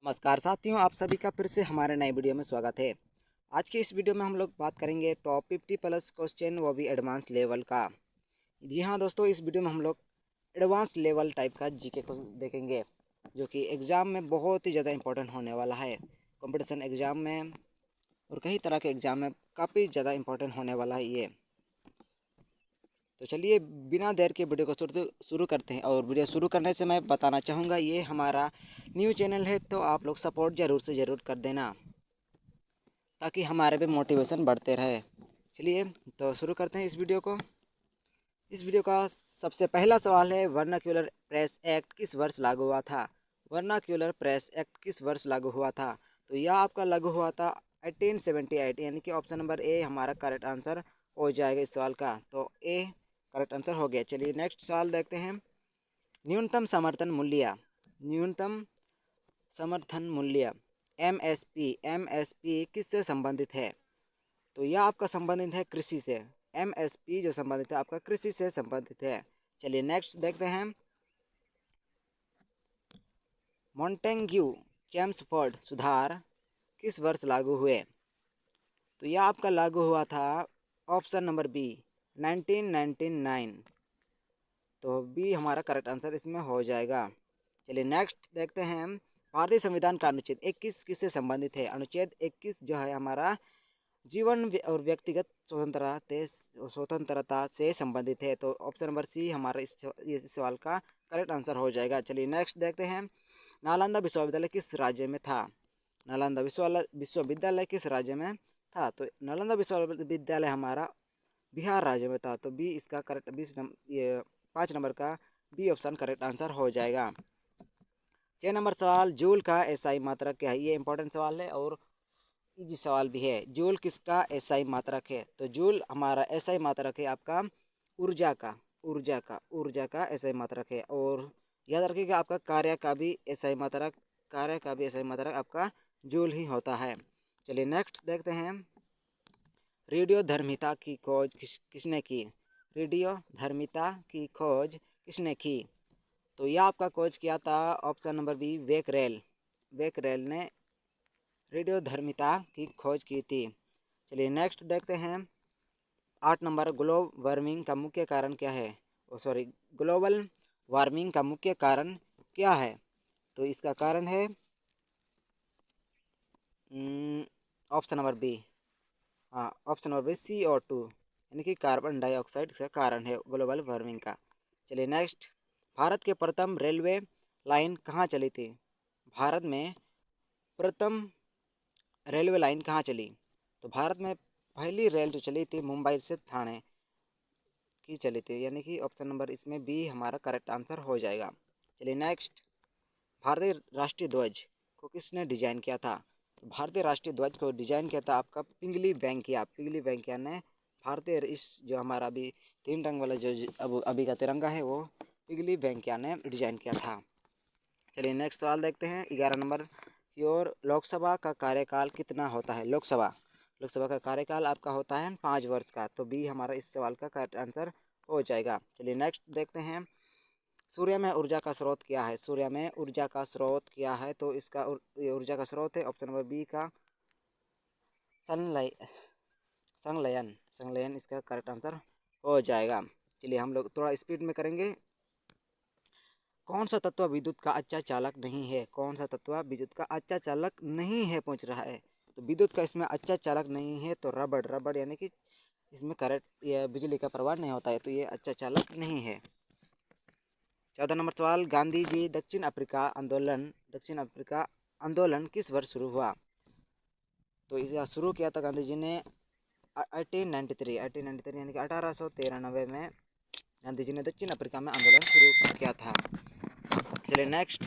नमस्कार साथियों, आप सभी का फिर से हमारे नए वीडियो में स्वागत है। आज के इस वीडियो में हम लोग बात करेंगे टॉप 50 प्लस क्वेश्चन, वो भी एडवांस लेवल का। जी हाँ दोस्तों, इस वीडियो में हम लोग एडवांस लेवल टाइप का जीके को देखेंगे, जो कि एग्ज़ाम में बहुत ही ज़्यादा इंपॉर्टेंट होने वाला है। कंपटीशन एग्ज़ाम में और कई तरह के एग्ज़ाम में काफ़ी ज़्यादा इंपॉर्टेंट होने वाला है ये। तो चलिए बिना देर के वीडियो को शुरू करते हैं। और वीडियो शुरू करने से मैं बताना चाहूँगा, ये हमारा न्यू चैनल है, तो आप लोग सपोर्ट ज़रूर से ज़रूर कर देना, ताकि हमारे पे मोटिवेशन बढ़ते रहे। चलिए तो शुरू करते हैं इस वीडियो को। इस वीडियो का सबसे पहला सवाल है, वर्नाक्यूलर प्रेस एक्ट किस वर्ष लागू हुआ था? वर्नाक्यूलर प्रेस एक्ट किस वर्ष लागू हुआ था? तो यह आपका लागू हुआ था 1878, यानी कि ऑप्शन नंबर ए हमारा करेक्ट आंसर हो जाएगा इस सवाल का। तो ए करेक्ट आंसर हो गया। चलिए नेक्स्ट सवाल देखते हैं। न्यूनतम समर्थन मूल्य, न्यूनतम समर्थन मूल्य एमएसपी, एमएसपी किससे संबंधित है? तो यह आपका संबंधित है कृषि से। एमएसपी जो संबंधित है आपका कृषि से संबंधित है। चलिए नेक्स्ट देखते हैं। मॉन्टेग्यू चेम्सफोर्ड सुधार किस वर्ष लागू हुए? तो यह आपका लागू हुआ था ऑप्शन नंबर बी 1999। तो बी हमारा करेक्ट आंसर इसमें हो जाएगा। चलिए नेक्स्ट देखते हैं। भारतीय संविधान का अनुच्छेद 21 किससे संबंधित है? अनुच्छेद 21 जो है हमारा जीवन और व्यक्तिगत स्वतंत्रता से संबंधित है। तो ऑप्शन नंबर सी हमारा इस सवाल का करेक्ट आंसर हो जाएगा। चलिए नेक्स्ट देखते हैं। नालंदा विश्वविद्यालय किस राज्य में था? नालंदा विश्वविद्यालय किस राज्य में था? तो नालंदा विश्वविद्यालय हमारा बिहार राज्य में था। तो बी इसका करेक्ट 5 नंबर का बी ऑप्शन करेक्ट आंसर हो जाएगा। 6 नंबर सवाल, जूल का एसआई मात्रक क्या है? ये इंपॉर्टेंट सवाल है और इजी सवाल भी है। जूल किसका एसआई मात्रक है? तो जूल हमारा एसआई मात्रक है आपका ऊर्जा का एसआई मात्रक है। और याद रखिएगा आपका कार्य का भी एसआई मात्रक आपका जूल ही होता है। चलिए नेक्स्ट देखते हैं। रेडियो धर्मिता की खोज किसने की? रेडियो धर्मिता की खोज किसने की? तो यह आपका खोज किया था ऑप्शन नंबर बी वेकरेल ने रेडियो धर्मिता की खोज की थी। चलिए नेक्स्ट देखते हैं। 8 नंबर, ग्लोबल वार्मिंग का मुख्य कारण क्या है? ग्लोबल वार्मिंग का मुख्य कारण क्या है? तो इसका कारण है ऑप्शन नंबर बी, हाँ ऑप्शन नंबर बी CO2, यानी कि कार्बन डाइऑक्साइड इसका कारण है ग्लोबल वार्मिंग का। चलिए नेक्स्ट। भारत के प्रथम रेलवे लाइन कहाँ चली थी? भारत में प्रथम रेलवे लाइन कहाँ चली? तो भारत में पहली रेल जो चली थी मुंबई से थाने की चली थी, यानी कि ऑप्शन नंबर इसमें बी हमारा करेक्ट आंसर हो जाएगा। चलिए नेक्स्ट। भारतीय राष्ट्रीय ध्वज को किसने डिजाइन किया था? तो भारतीय राष्ट्रीय ध्वज को डिजाइन किया था आपका पिंगली वेंकैया ने। भारतीय इस जो हमारा अभी 3 रंग वाला जो अब अभी का तिरंगा है वो पिंगली वेंकैया ने डिजाइन किया था। चलिए नेक्स्ट सवाल देखते हैं। 11 नंबर की ओर, लोकसभा का कार्यकाल कितना होता है? लोकसभा का कार्यकाल आपका होता है 5 वर्ष का। तो बी हमारा इस सवाल का करेक्ट आंसर हो जाएगा। चलिए नेक्स्ट देखते हैं। सूर्य में ऊर्जा का स्रोत क्या है? सूर्य में ऊर्जा का स्रोत क्या है? तो इसका ऊर्जा का स्रोत है ऑप्शन नंबर बी का संलयन इसका करेक्ट आंसर हो जाएगा। चलिए हम लोग थोड़ा स्पीड में करेंगे। कौन सा तत्व विद्युत का अच्छा चालक नहीं है? कौन सा तत्व विद्युत का अच्छा चालक नहीं है पूछ रहा है। तो विद्युत का इसमें अच्छा चालक नहीं है तो रबड़, यानी कि इसमें करंट या बिजली का प्रवाह नहीं होता है, तो ये अच्छा चालक नहीं है। 14 नंबर सवाल, गांधी जी दक्षिण अफ्रीका आंदोलन किस वर्ष शुरू हुआ? तो इसे शुरू किया था गांधी जी ने 1893 यानी कि 1893 में गांधी जी ने दक्षिण अफ्रीका में आंदोलन शुरू किया था। चलिए नेक्स्ट।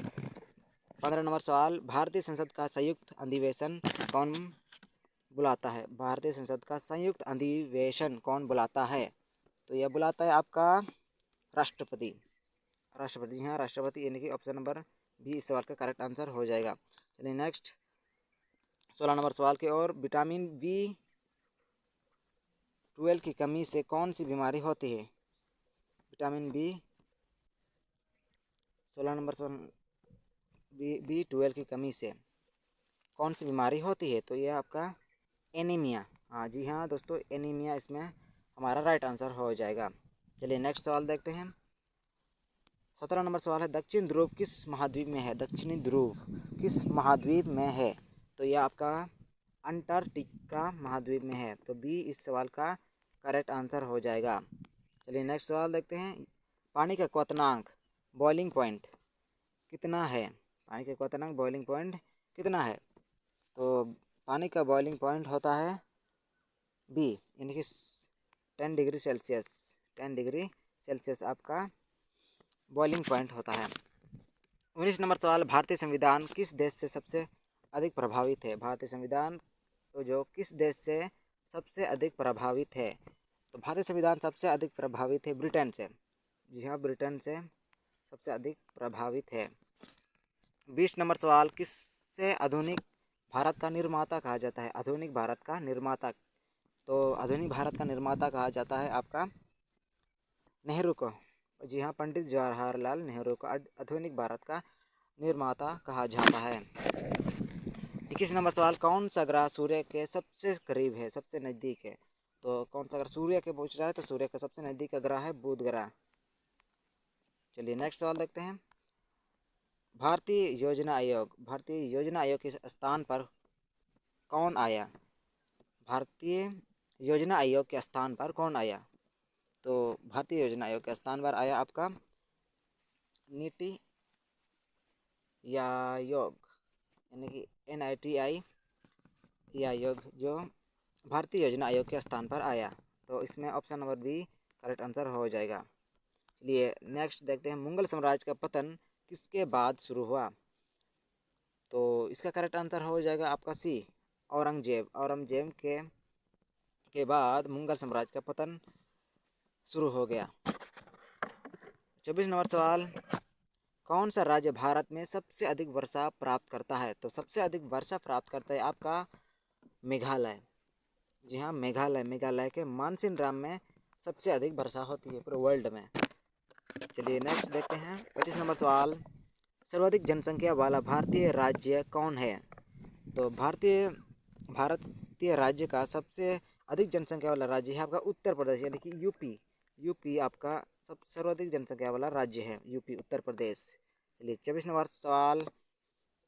15 नंबर सवाल, भारतीय संसद का संयुक्त अधिवेशन कौन बुलाता है? भारतीय संसद का संयुक्त अधिवेशन कौन बुलाता है? तो यह बुलाता है आपका राष्ट्रपति। हाँ राष्ट्रपति, यानी कि ऑप्शन नंबर बी इस सवाल का करेक्ट आंसर हो जाएगा। चलिए नेक्स्ट। 16 नंबर सवाल की ओर, विटामिन B12 की कमी से कौन सी बीमारी होती है? विटामिन बी 16 नंबर B12 की कमी से कौन सी बीमारी होती है? तो ये आपका एनीमिया। हाँ जी हाँ दोस्तों, एनीमिया इसमें हमारा राइट आंसर हो जाएगा। चलिए नेक्स्ट सवाल देखते हैं। 17 नंबर सवाल है, दक्षिण ध्रुव किस महाद्वीप में है? दक्षिणी ध्रुव किस महाद्वीप में है? तो यह आपका अंटार्कटिका महाद्वीप में है। तो बी इस सवाल का करेक्ट आंसर हो जाएगा। चलिए नेक्स्ट सवाल देखते हैं। पानी का क्वथनांक बॉइलिंग पॉइंट कितना है? पानी का क्वथनांक बॉइलिंग पॉइंट कितना है? तो पानी का बॉइलिंग पॉइंट होता है बी, यानी कि 10 डिग्री सेल्सियस। 10 डिग्री सेल्सियस आपका बॉइलिंग पॉइंट होता है। 19 नंबर सवाल, भारतीय संविधान किस देश से सबसे अधिक प्रभावित है? भारतीय संविधान तो जो किस देश से सबसे अधिक प्रभावित है? तो भारतीय संविधान सबसे अधिक प्रभावित है ब्रिटेन से। जी हाँ, ब्रिटेन से सबसे अधिक प्रभावित है। 20 नंबर सवाल, किससे आधुनिक भारत का निर्माता कहा जाता है? आधुनिक भारत का निर्माता, तो आधुनिक भारत का निर्माता कहा जाता है आपका नेहरू को। जी हाँ, पंडित जवाहरलाल नेहरू को आधुनिक भारत का निर्माता कहा जाता है। 21 नंबर सवाल, कौन सा ग्रह सूर्य के सबसे करीब है, सबसे नज़दीक है? तो कौन सा ग्रह सूर्य के पूछ रहा है, तो सूर्य का सबसे नज़दीक का ग्रह है बुध ग्रह। चलिए नेक्स्ट सवाल देखते हैं। भारतीय योजना आयोग के स्थान पर कौन आया? भारतीय योजना आयोग के स्थान पर कौन आया? तो भारतीय योजना आयोग के स्थान पर आया आपका नीति आयोग, यानी कि NITI आयोग, जो भारतीय योजना आयोग के स्थान पर आया। तो इसमें option number B correct answer हो जाएगा। चलिए नेक्स्ट देखते हैं। मुगल साम्राज्य का पतन किसके बाद शुरू हुआ? तो इसका करेक्ट आंसर हो जाएगा आपका सी, औरंगजेब। औरंगजेब के बाद मुगल साम्राज्य का पतन शुरू हो गया। 24 नंबर सवाल, कौन सा राज्य भारत में सबसे अधिक वर्षा प्राप्त करता है? तो सबसे अधिक वर्षा प्राप्त करता है आपका मेघालय। जी हाँ, मेघालय के मानसीन में सबसे अधिक वर्षा होती है पूरे वर्ल्ड में। चलिए नेक्स्ट देखते हैं। 25 नंबर सवाल, सर्वाधिक जनसंख्या वाला भारतीय राज्य कौन है? तो भारतीय राज्य का सबसे अधिक जनसंख्या वाला राज्य है आपका उत्तर प्रदेश, यानी कि यूपी आपका सब सर्वाधिक जनसंख्या वाला राज्य है, यूपी उत्तर प्रदेश। चलिए 24 नंबर सवाल,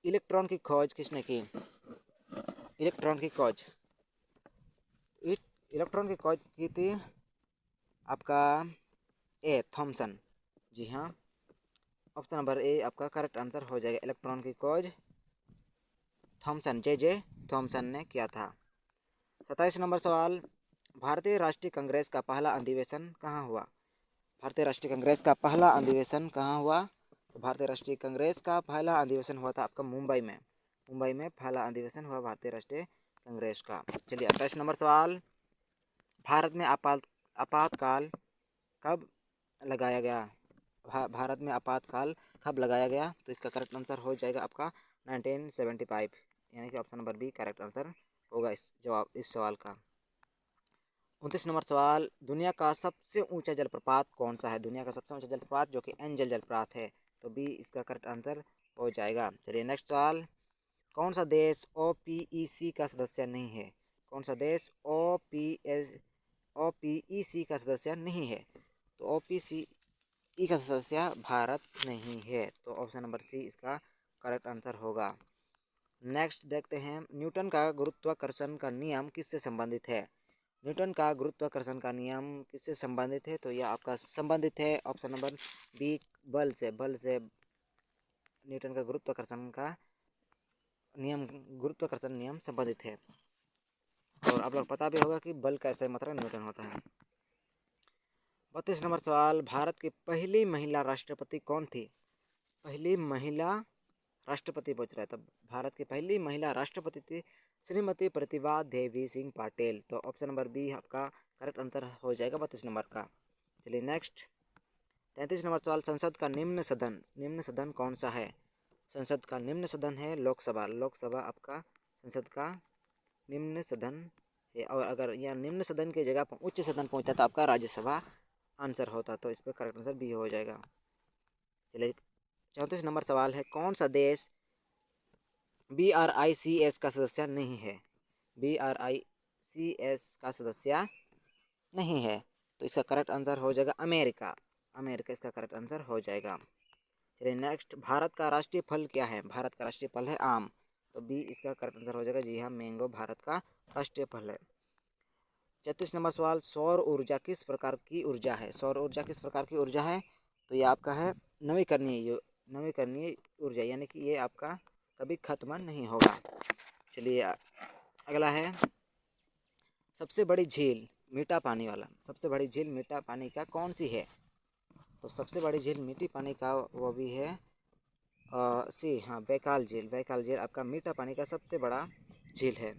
इलेक्ट्रॉन की खोज किसने की? इलेक्ट्रॉन की खोज की थी आपका ए, थॉमसन। जी हाँ, ऑप्शन नंबर ए आपका करेक्ट आंसर हो जाएगा। इलेक्ट्रॉन की खोज थॉमसन, जे थॉमसन ने किया था। 27 नंबर सवाल, भारतीय राष्ट्रीय कांग्रेस का पहला अधिवेशन कहाँ हुआ? भारतीय राष्ट्रीय कांग्रेस का पहला अधिवेशन कहाँ हुआ? तो भारतीय राष्ट्रीय कांग्रेस का पहला अधिवेशन हुआ था आपका मुंबई में। मुंबई में पहला अधिवेशन हुआ भारतीय राष्ट्रीय कांग्रेस का। चलिए 28 नंबर सवाल, भारत में आपातकाल कब लगाया गया? भारत में आपातकाल कब लगाया गया? तो इसका करेक्ट आंसर हो जाएगा आपका 1975, यानी कि option number B correct answer होगा इस सवाल का। 29 नंबर सवाल, दुनिया का सबसे ऊंचा जलप्रपात कौन सा है? दुनिया का सबसे ऊंचा जलप्रपात जो कि एंजल जलप्रपात है। तो बी इसका करेक्ट आंसर हो जाएगा। चलिए नेक्स्ट सवाल, कौन सा देश OPEC का सदस्य नहीं है? कौन सा देश OPEC का सदस्य नहीं है? तो OPEC का सदस्य भारत नहीं है। तो ऑप्शन नंबर सी इसका करेक्ट आंसर होगा। नेक्स्ट देखते हैं। न्यूटन का गुरुत्वाकर्षण का नियम किससे संबंधित है? न्यूटन का गुरुत्वाकर्षण का नियम किससे संबंधित है? तो यह आपका संबंधित है ऑप्शन नंबर बी, बल से न्यूटन का गुरुत्वाकर्षण नियम संबंधित है। और आप लोग पता भी होगा कि बल का सही मात्रा न्यूटन होता है। 32 नंबर सवाल, भारत की पहली महिला राष्ट्रपति कौन थी? पहली महिला राष्ट्रपति पूछ रहा है। तब भारत की पहली महिला राष्ट्रपति थी श्रीमती प्रतिभा देवी सिंह पाटिल। तो ऑप्शन नंबर बी आपका करेक्ट आंसर हो जाएगा 32 नंबर का। चलिए नेक्स्ट 33 नंबर सवाल, संसद का निम्न सदन कौन सा है? संसद का निम्न सदन है लोकसभा आपका संसद का निम्न सदन है। और अगर यह निम्न सदन की जगह पर उच्च सदन पहुंचता तो आपका राज्यसभा आंसर होता। तो इस पर करेक्ट आंसर बी हो जाएगा। चलिए 34 नंबर सवाल है, कौन सा देश BRICS का सदस्य नहीं है, BRICS का सदस्य नहीं है। तो इसका करेक्ट आंसर हो जाएगा अमेरिका, अमेरिका इसका करेक्ट आंसर हो जाएगा। चलिए नेक्स्ट, भारत का राष्ट्रीय फल क्या है? भारत का राष्ट्रीय फल है आम, तो बी इसका करेक्ट आंसर हो जाएगा। जी हाँ, मैंगो भारत का राष्ट्रीय फल है। 34 नंबर सवाल, सौर ऊर्जा किस प्रकार की ऊर्जा है? सौर ऊर्जा किस प्रकार की ऊर्जा है? तो ये आपका है नवीकरणीय ऊर्जा, यानी कि ये आपका कभी खत्म नहीं होगा। चलिए अगला है, सबसे बड़ी झील मीठा पानी वाला, सबसे बड़ी झील मीठा पानी का कौन सी है? तो सबसे बड़ी झील मीठी पानी का वो भी है हाँ, बैकाल झील। बैकाल झील आपका मीठा पानी का सबसे बड़ा झील है।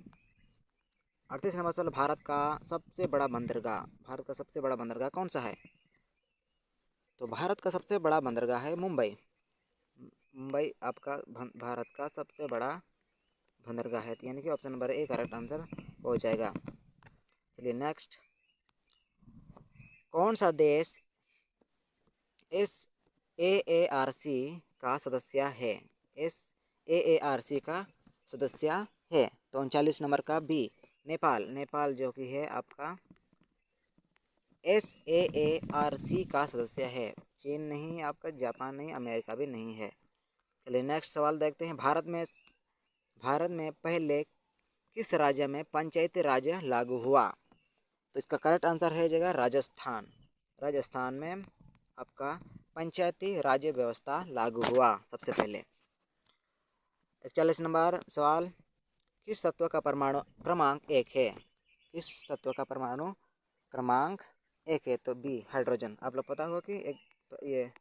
38 नंबर सवाल, भारत का सबसे बड़ा बंदरगाह, भारत का सबसे बड़ा बंदरगाह कौन सा है? तो भारत का सबसे बड़ा बंदरगाह है मुंबई। मुंबई आपका भारत का सबसे बड़ा बंदरगाह है, यानी कि option number A correct answer हो जाएगा। चलिए नेक्स्ट, कौन सा देश SAARC का सदस्य है? SAARC का सदस्य है। तो 39 नंबर का बी नेपाल, नेपाल जो कि है आपका SAARC का सदस्य है। चीन नहीं, आपका जापान नहीं, अमेरिका भी नहीं है। चलिए नेक्स्ट सवाल देखते हैं, भारत में पहले किस राज्य में पंचायती राज लागू हुआ? तो इसका करेक्ट आंसर है जाएगा राजस्थान। राजस्थान में आपका पंचायती राज व्यवस्था लागू हुआ सबसे पहले। 41 नंबर सवाल, किस तत्व का परमाणु क्रमांक 1 है? किस तत्व का परमाणु क्रमांक 1 है? तो बी हाइड्रोजन। आप लोग पता होगा कि ये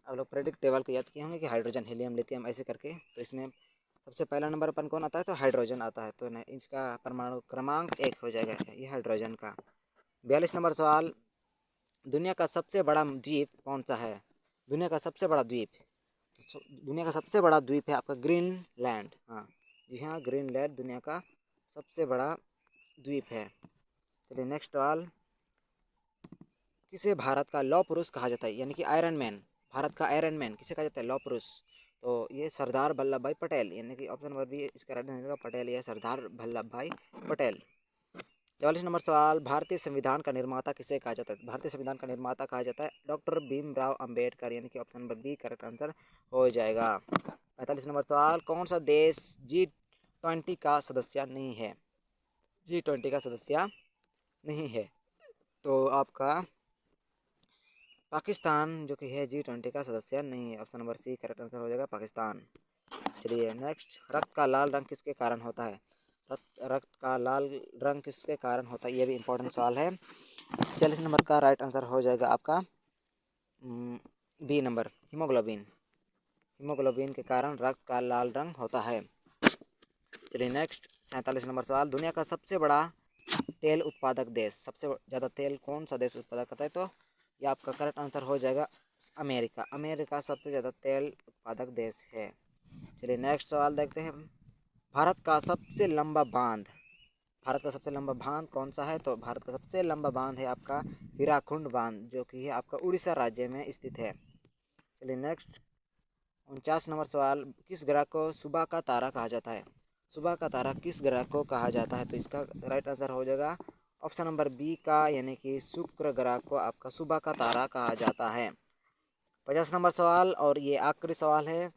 आप लोग प्रेडिक्ट टेबल को याद किए होंगे कि हाइड्रोजन, हीलियम, लिथियम ऐसे करके। तो इसमें सबसे पहला नंबर अपन कौन आता है? तो हाइड्रोजन आता है। तो इसका परमाणु क्रमांक 1 हो जाएगा ये हाइड्रोजन का। 42 नंबर सवाल, दुनिया का सबसे बड़ा द्वीप कौन सा है? दुनिया का सबसे बड़ा द्वीप, दुनिया का सबसे बड़ा द्वीप है आपका ग्रीनलैंड। हाँ जी हाँ, ग्रीनलैंड दुनिया का सबसे बड़ा द्वीप है। चलिए नेक्स्ट सवाल, किसे भारत का लौह पुरुष कहा जाता है? यानी कि आयरन मैन, भारत का आयरन मैन किसे कहा जाता है? लौह पुरुष। तो ये सरदार वल्लभ भाई पटेल, यानी कि ऑप्शन नंबर बी इसका राइट आंसर होगा पटेल, या सरदार वल्लभ भाई पटेल। 44 नंबर सवाल, भारतीय संविधान का निर्माता किसे कहा जाता है? भारतीय संविधान का निर्माता कहा जाता है डॉक्टर भीमराव अंबेडकर, यानी कि option number B correct answer हो जाएगा। 45 नंबर सवाल, कौन सा देश G20 का सदस्य नहीं है? G20 का सदस्य नहीं है, तो आपका पाकिस्तान जो कि है G20 का सदस्य नहीं है। Option number C correct answer हो जाएगा पाकिस्तान। चलिए नेक्स्ट, रक्त का लाल रंग किसके कारण होता है? रक्त का लाल रंग किसके कारण होता है? ये भी इम्पोर्टेंट सवाल है। 40 नंबर का राइट आंसर हो जाएगा आपका बी नंबर, हीमोग्लोबिन। हीमोग्लोबिन के कारण रक्त का लाल रंग होता है। चलिए नेक्स्ट, 47 नंबर सवाल, दुनिया का सबसे बड़ा तेल उत्पादक देश, सबसे ज़्यादा तेल कौन सा देश उत्पादक करता है? तो ये आपका करेक्ट आंसर हो जाएगा अमेरिका। अमेरिका सबसे ज़्यादा तेल उत्पादक देश है। चलिए नेक्स्ट सवाल देखते हैं, भारत का सबसे लंबा बांध, भारत का सबसे लंबा बांध कौन सा है? तो भारत का सबसे लंबा बांध है आपका हीराकुंड बांध, जो कि है आपका उड़ीसा राज्य में स्थित है। चलिए नेक्स्ट, 49 नंबर सवाल, किस ग्रह को सुबह का तारा कहा जाता है? सुबह का तारा किस ग्रह को कहा जाता है? तो इसका राइट आंसर हो जाएगा ऑप्शन नंबर बी का, यानी कि शुक्र ग्रह को आपका सुबह का तारा कहा जाता है। 50 नंबर सवाल, और ये आखिरी सवाल है,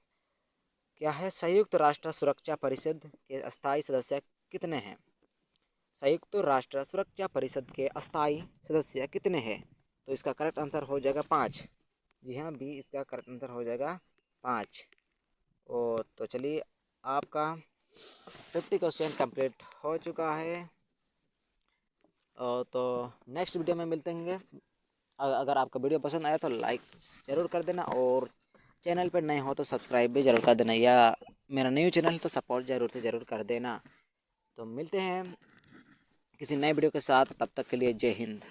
क्या है? संयुक्त राष्ट्र सुरक्षा परिषद के अस्थायी सदस्य कितने हैं? संयुक्त राष्ट्र सुरक्षा परिषद के अस्थायी सदस्य कितने हैं? तो इसका करेक्ट आंसर हो जाएगा 5। जी हाँ, बी इसका करेक्ट आंसर हो जाएगा 5। और तो चलिए आपका 50 क्वेश्चन कंप्लीट हो चुका है। तो नेक्स्ट वीडियो में मिलते हैं। अगर आपका वीडियो पसंद आया तो लाइक ज़रूर कर देना, और चैनल पर नए हो तो सब्सक्राइब भी ज़रूर कर देना, या मेरा न्यू चैनल है तो सपोर्ट ज़रूर से ज़रूर कर देना। तो मिलते हैं किसी नए वीडियो के साथ, तब तक के लिए जय हिंद।